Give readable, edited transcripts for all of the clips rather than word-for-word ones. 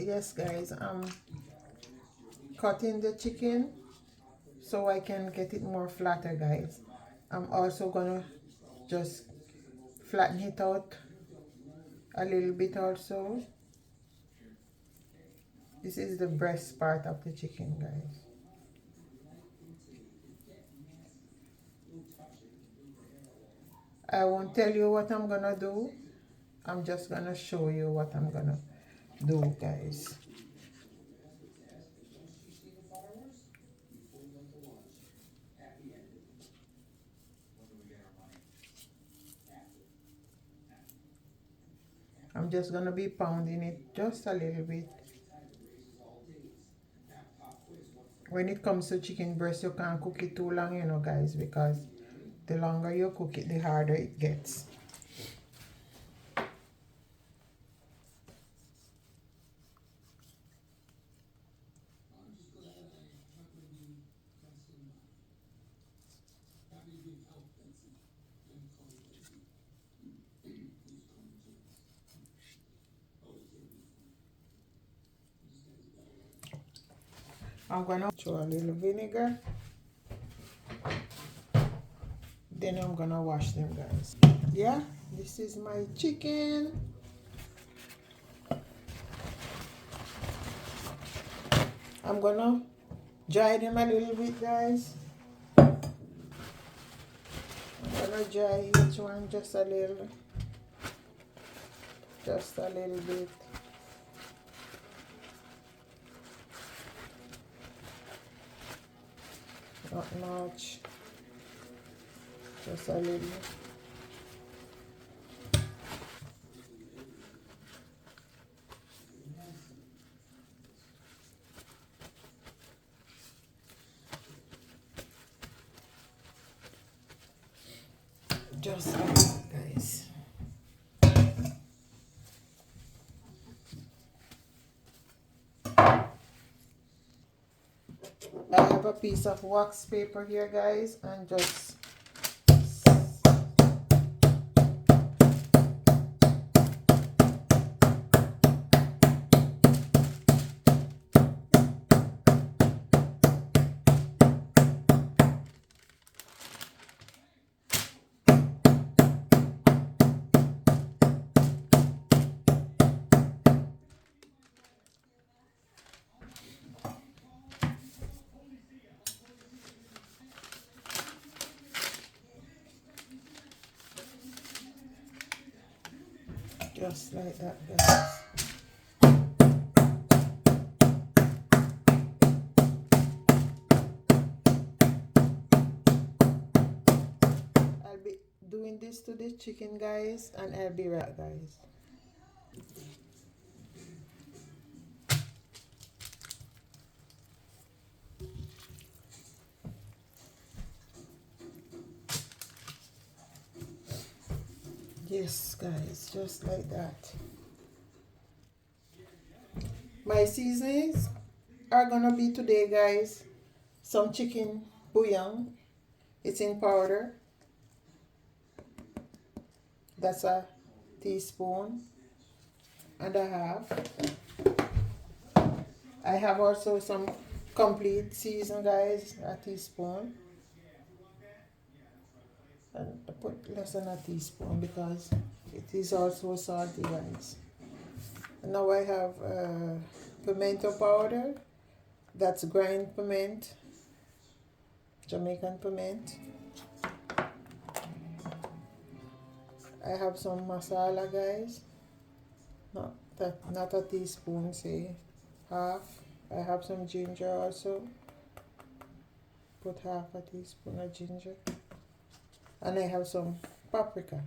Yes guys, I'm cutting the chicken so I can get it more flatter guys. I'm also gonna just flatten it out a little bit also. This is the breast part of the chicken guys. I won't tell you what I'm gonna do. I'm just gonna show you what I'm gonna do guys. I'm just gonna be pounding it just a little bit. When it comes to chicken breast, you can't cook it too long, you know guys, because the longer you cook it, the harder it gets. I'm gonna throw a little vinegar. Then I'm gonna wash them guys. Yeah, this is my chicken. I'm gonna dry them a little bit guys. I'm gonna dry each one just a little bit. Not much, just a little. Just like that guys. I have a piece of wax paper here guys, and just like that guys. I'll be doing this to the chicken guys, and I'll be right guys. Yes guys, just like that. My seasonings are gonna be today guys, some chicken bouillon. It's in powder. That's a teaspoon and a half. I have also some complete season guys, a teaspoon. And I put less than a teaspoon because it is also salty guys. And now I have pimento powder. That's grind piment, Jamaican piment. I have some masala guys. Not a teaspoon, say half. I have some ginger also. Put half a teaspoon of ginger. And I have some paprika.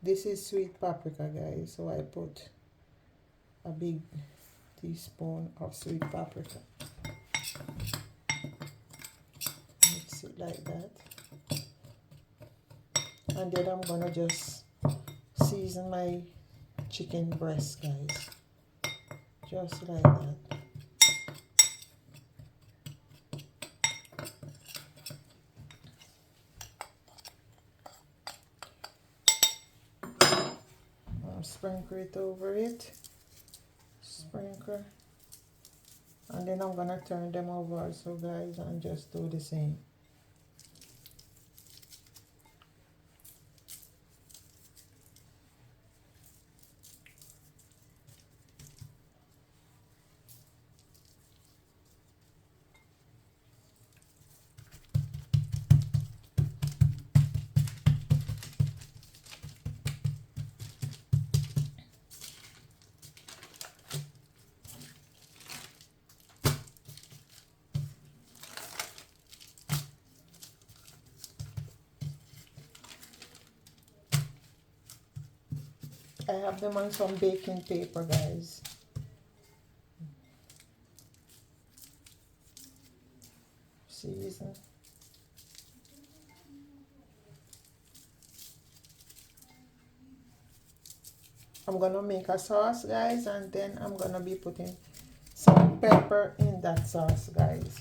This is sweet paprika guys, so I put a big teaspoon of sweet paprika. Mix it like that. And then I'm gonna just season my chicken breast guys. Just like that. Sprinkle it over it. sprinkle, and then I'm gonna turn them over also, guys, and just do the same. I have them on some baking paper, guys. Season. I'm gonna make a sauce, guys, and then I'm gonna be putting some pepper in that sauce, guys.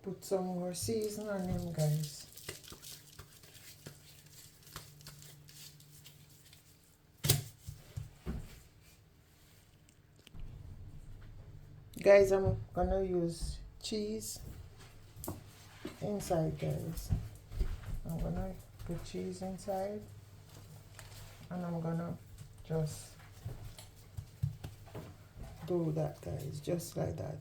Put some more season on them, guys. Guys, I'm gonna use cheese inside, guys. I'm gonna put cheese inside, and I'm gonna just do that, guys, just like that.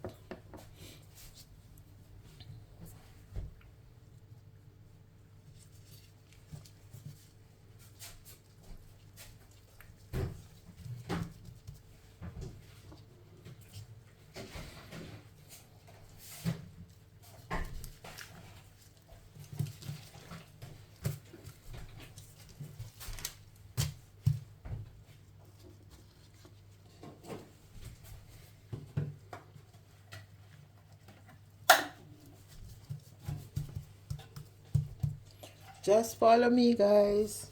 Just follow me, guys.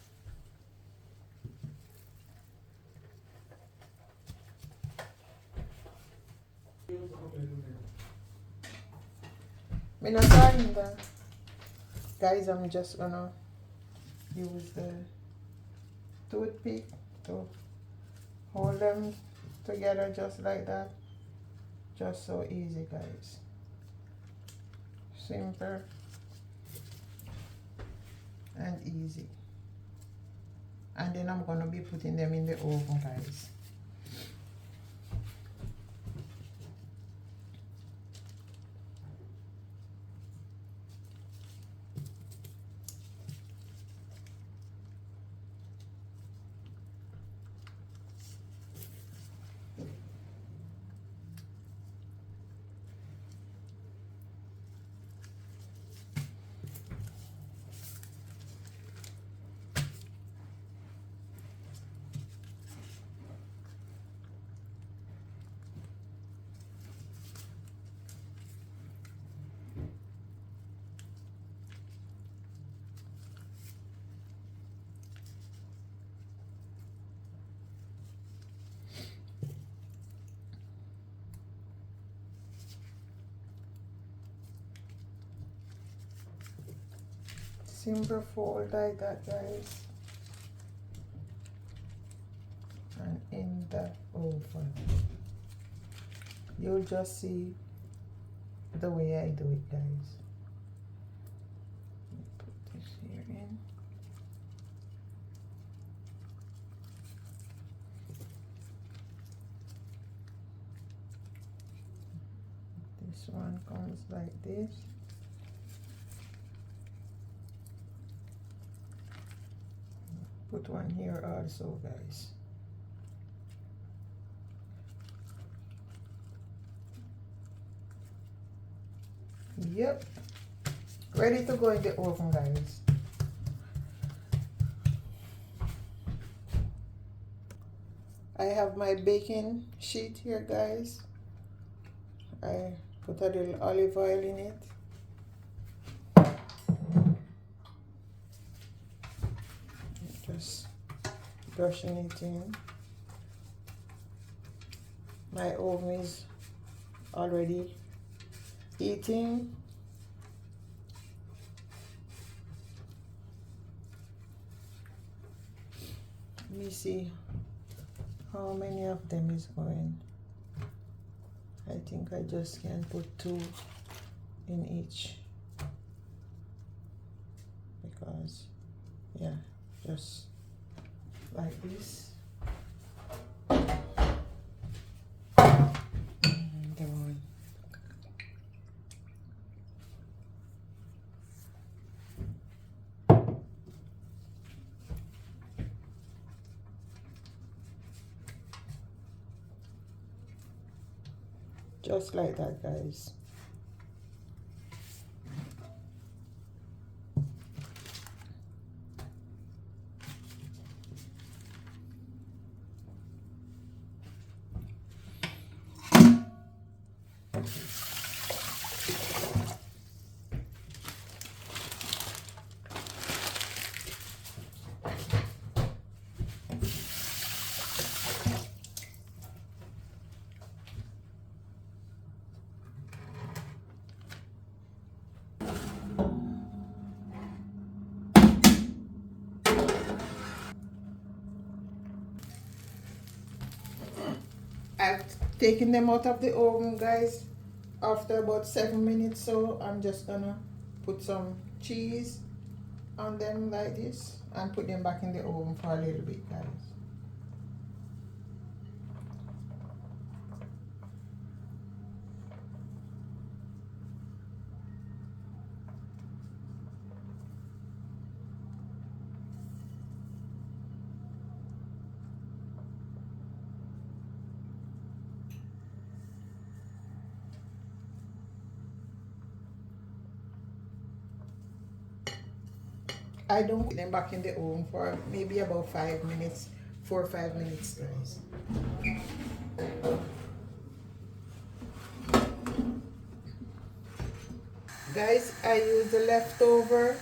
Guys, I'm just gonna use the toothpick to hold them together just like that. Just so easy, guys. Simple and easy. And then I'm gonna be putting them in the oven, guys. Simple fold like that, guys. And in the oven. You'll just see the way I do it, guys. Put this here in. This one comes like this. put one here also, guys. Yep, ready to go in the oven, guys. I have my baking sheet here, guys. I put a little olive oil in it. Just brushing it in. My oven is already heating. Let me see how many of them is going. I think I just can put 2 in each, because yeah, just like this. And one. Just like that, guys. I've taken them out of the oven, guys, after about 7 minutes. So I'm just gonna put some cheese on them like this and put them back in the oven for a little bit, guys. I don't put them back in the oven for maybe about 5 minutes, 4 or 5 minutes, guys. Guys, I use the leftover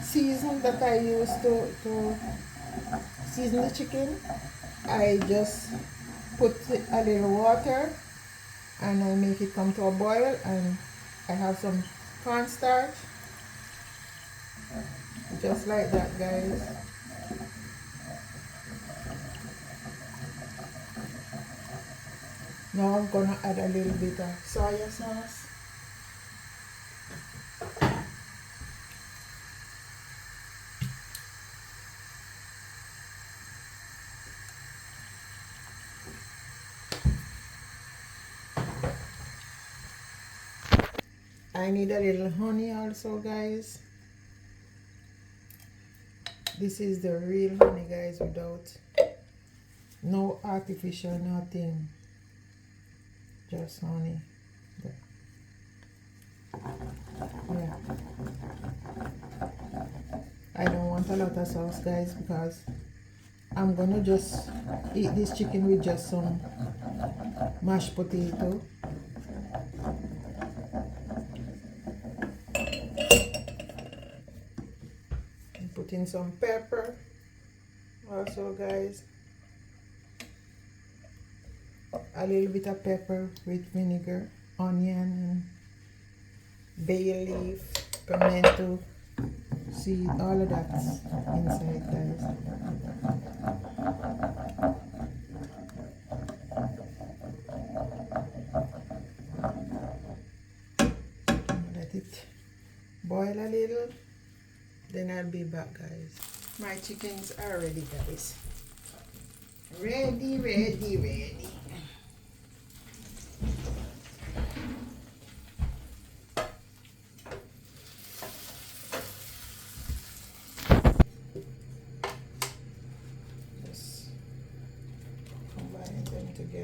season that I used to season the chicken. I just put a little water and I make it come to a boil, and I have some cornstarch. Just like that, guys. Now I'm gonna add a little bit of soy sauce. I need a little honey also, guys. This is the real honey, guys, without no artificial nothing, just honey. Yeah, I don't want a lot of sauce, guys, because I'm gonna just eat this chicken with just some mashed potato. Put in some pepper also, guys. A little bit of pepper with vinegar, onion, and bay leaf, pimento seed, all of that inside, guys. Let it boil a little, then I'll be back, guys. My chickens are ready, guys. Ready, ready, ready.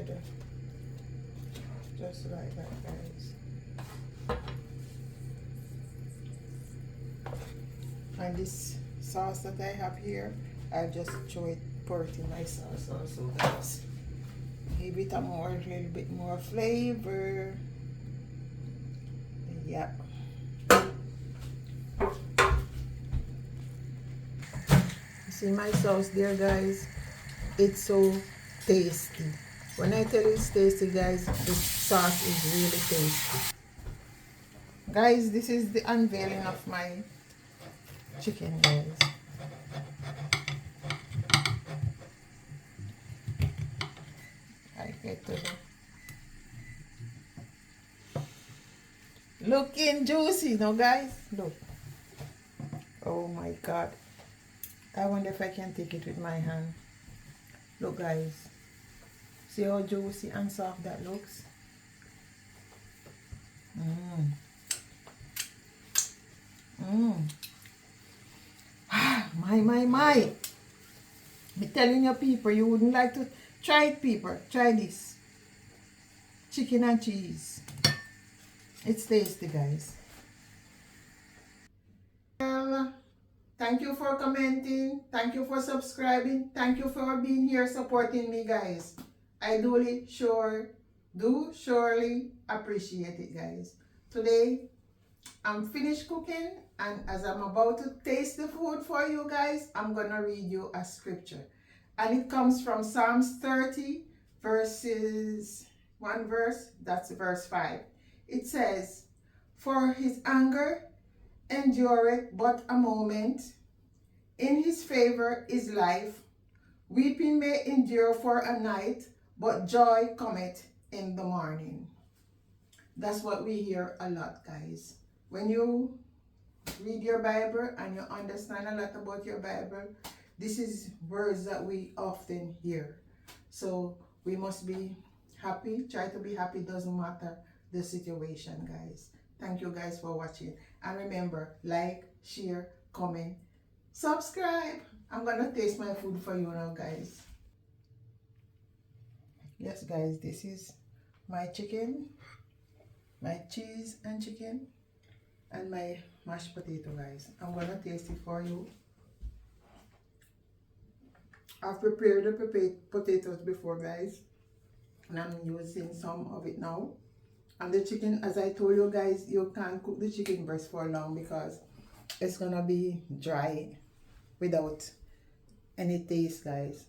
together. Just like that, guys. And this sauce that I have here, I just pour it in my sauce also, guys. Give it a little bit more flavor. Yep. See my sauce there, guys. It's so tasty. When I tell you it's tasty, guys, the sauce is really tasty. Guys, this is the unveiling of my chicken, guys. I get to the looking juicy, no, guys? Look. Oh my God. I wonder if I can take it with my hand. Look, guys. See how juicy and soft that looks? My. I'm telling you, people, you wouldn't like to try it, people. Try this. Chicken and cheese. It's tasty, guys. Well, thank you for commenting. Thank you for subscribing. Thank you for being here supporting me, guys. I do surely appreciate it, guys. Today, I'm finished cooking, and as I'm about to taste the food for you guys, I'm going to read you a scripture. And it comes from Psalms 30, one verse, that's verse 5. It says, "For his anger endureth but a moment. In his favor is life. Weeping may endure for a night, but joy cometh in the morning." That's what we hear a lot, guys. When you read your Bible and you understand a lot about your Bible, this is words that we often hear. So we must be happy. Try to be happy. Doesn't matter the situation, guys. Thank you guys for watching. And remember, like, share, comment, subscribe. I'm going to taste my food for you now, guys. Yes, guys, this is my chicken, my cheese and chicken, and my mashed potato, guys. I'm going to taste it for you. I've prepared the potatoes before, guys, and I'm using some of it now. And the chicken, as I told you guys, you can't cook the chicken breast for long because it's gonna be dry without any taste, guys.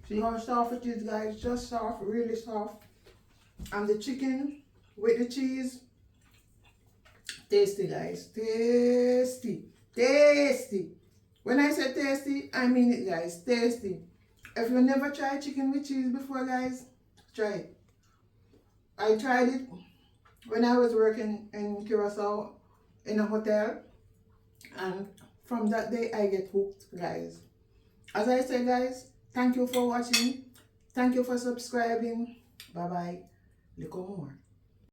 See how soft it is, guys? Just soft, really soft. And the chicken with the cheese, tasty, guys. Tasty, tasty. When I say tasty, I mean it, guys. Tasty. If you never tried chicken with cheese before, guys, try it. I tried it when I was working in Curacao in a hotel, and from that day I get hooked, guys. As I say, guys, thank you for watching. Thank you for subscribing. Bye bye. Little more.